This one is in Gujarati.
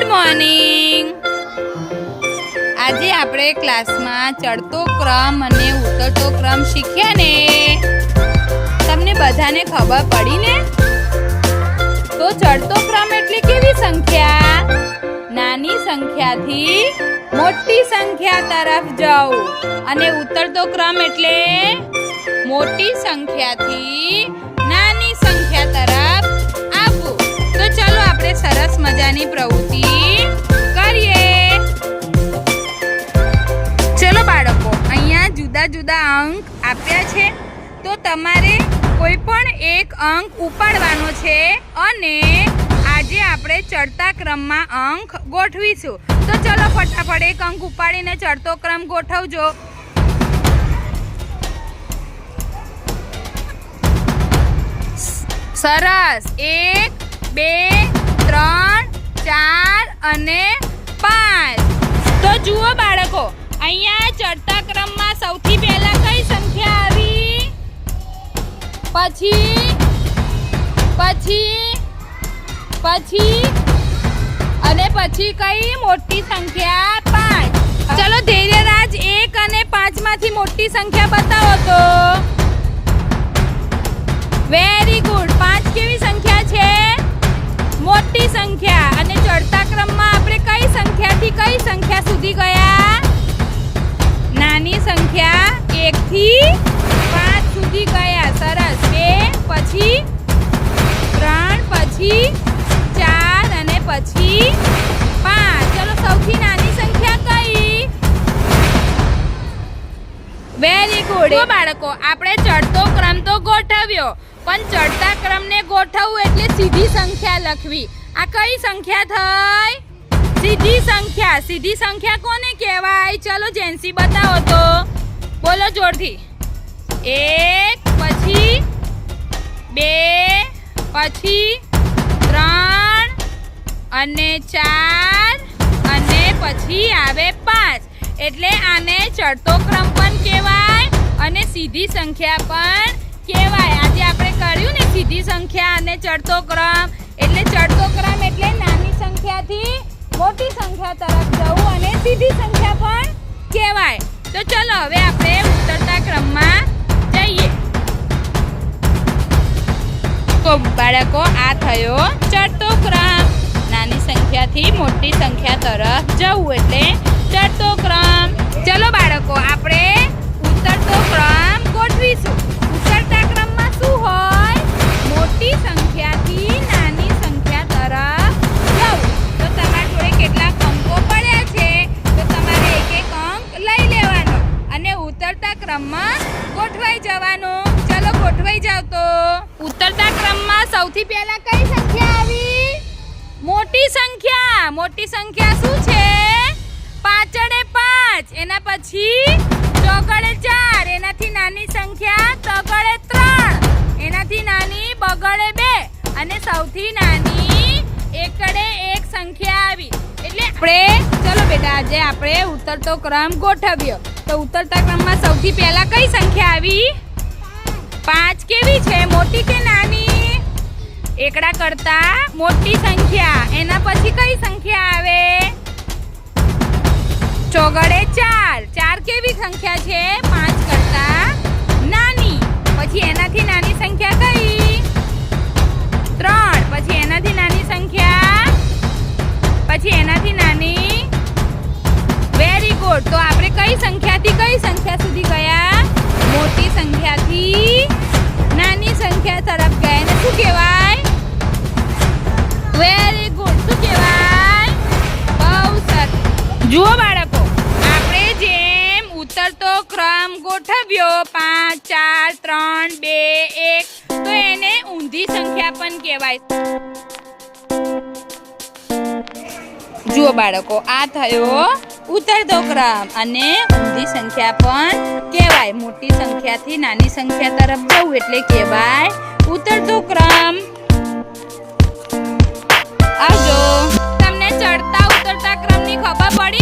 મોર્નિંગ। આજે આપણે ક્લાસમાં ચડતો ક્રમ અને ઉતરતો ક્રમ શીખ્યા ને। તમને બધાને ખબર પડી ને? તો ચડતો ક્રમ એટલે કેવી સંખ્યા? નાની સંખ્યાથી મોટી સંખ્યા તરફ જવું। અને ઉતરતો ક્રમ એટલે મોટી સંખ્યાથી નાની સંખ્યા તરફ આવવું। તો ચલો આપણે સરસ મજાની પ્રવૃત્તિ કરીએ। ચલો બાળકો, અહીંયા જુદા જુદા અંક આપ્યા છે, તો તમારે કોઈ પણ એક અંક ઉપાડવાનો છે અને આજે આપણે ચડતા ક્રમમાં અંક ગોઠવીશું। તો ચલો ફટાફટ એક અંક ઉપાડીને ચડતો ક્રમ ગોઠવજો। સરસ। 1 2 3 4 અને 5। તો જુઓ બાળકો, અહીંયા ચડતા ક્રમમાં સૌથી પહેલા કઈ સંખ્યા આવી? પછી અને પછી કઈ મોટી સંખ્યા? 5। ચલો ધૈર્યરાજ, 1 અને 5 માંથી મોટી સંખ્યા બતાવો તો। Very good. 5 કેવી સંખ્યા છે? મોટી સંખ્યા। અને ચડતા ક્રમમાં આપણે કઈ સંખ્યાથી કઈ સંખ્યા સુધી ગયા? નાની સંખ્યા 1 થી 5 સુધી ગયા। સરસ। 2 પછી 3 પછી 4 અને પછી 5। ચલો સૌથી નાની સંખ્યા કઈ? Very good. બાળકો, આપણે ચડતો ક્રમ તો ગોઠવ્યો, પણ ચડતા ક્રમને ગોઠવવું એટલે સીધી સંખ્યા લખવી। આ કઈ સંખ્યા થઈ? સીધી સંખ્યા। સીધી સંખ્યા કોને કહેવાય? ચલો જેન્સી બતાવો તો, બોલો જોરથી। 1 પછી 2 પછી 3 અને 4 અને પછી આવે 5। એટલે આને ચડતો ક્રમ પણ કહેવાય અને સીધી સંખ્યા પણ કહેવાય। આજે આપણે કર્યું ને સીધી સંખ્યા અને ચડતો ક્રમ। એટલે ચડતો ક્રમ એટલે નાની સંખ્યાથી મોટી સંખ્યા તરફ જવું અને સીધી સંખ્યા પણ કહેવાય। તો ચલો હવે આપણે ઉતરતા ક્રમમાં જઈએ। તો બાળકો, આ થયો ચડતો ક્રમ। નાની સંખ્યાથી મોટી સંખ્યા તરફ જવું એટલે ચડતો ક્રમ। ચલો બાળકો, આપણે ઉતરતો ક્રમ ગોઠવીશું। ઉતરતા ક્રમમાં શું હોય? મોટી સંખ્યાથી નાની સંખ્યા તરફ જવું। તો તમારા જોડે કેટલાક અંકો પડ્યા છે, તો તમારે એક એક અંક લઈ લેવાનો અને ઉતરતા ક્રમમાં ગોઠવાઈ જવાનું। ચલો ગોઠવાઈ જાવ। તો ઉતરતા ક્રમમાં સૌથી પહેલા કઈ સંખ્યા આવી? મોટી સંખ્યા। મોટી સંખ્યા શું છે? 5 અને 5। એના પછી 4 4। એનાથી નાની સંખ્યા 3 3। એનાથી નાની 2 અને સૌથી નાની 1 સંખ્યા આવી। એટલે આપણે ચલો બેટા, આજે આપણે ઉતરતો ક્રમ ગોઠવ્યો। તો ઉતરતા ક્રમમાં સૌથી પહેલા કઈ સંખ્યા આવી? 5 કેવી છે? મોટી કે નાની? 1 કરતા મોટી સંખ્યા। એના પછી કઈ સંખ્યા આવે? 4 4 કેવી સંખ્યા છે? 5 કરતા નાની। પછી એનાથી નાની સંખ્યા કઈ? 3। પછી એનાથી નાની સંખ્યા? પછી એનાથી નાની? Very good. તો આપણે કઈ સંખ્યાથી કઈ સંખ્યા સુધી ગયા? મોટી સંખ્યાથી નાની સંખ્યા તરફ ગયા। એને શું કહેવાય? Very good. શું કહેવાય? બહુ સરસ। જુઓ બાળકો, આપણે જેમ ઉતરતો ક્રમ ગોઠવ્યો 5 4 3 2 1, તો એને ઊંધી સંખ્યા પણ કહેવાય। જુઓ બાળકો, આ થયો ઉતરતો ક્રમ અને ઊંધી સંખ્યા પણ કહેવાય। મોટી સંખ્યાથી નાની સંખ્યા તરફ જવું એટલે કહેવાય ઉતરતો ક્રમ। આવજો। તમને ચડતા ઉતરતા ક્રમની ખબર પડી?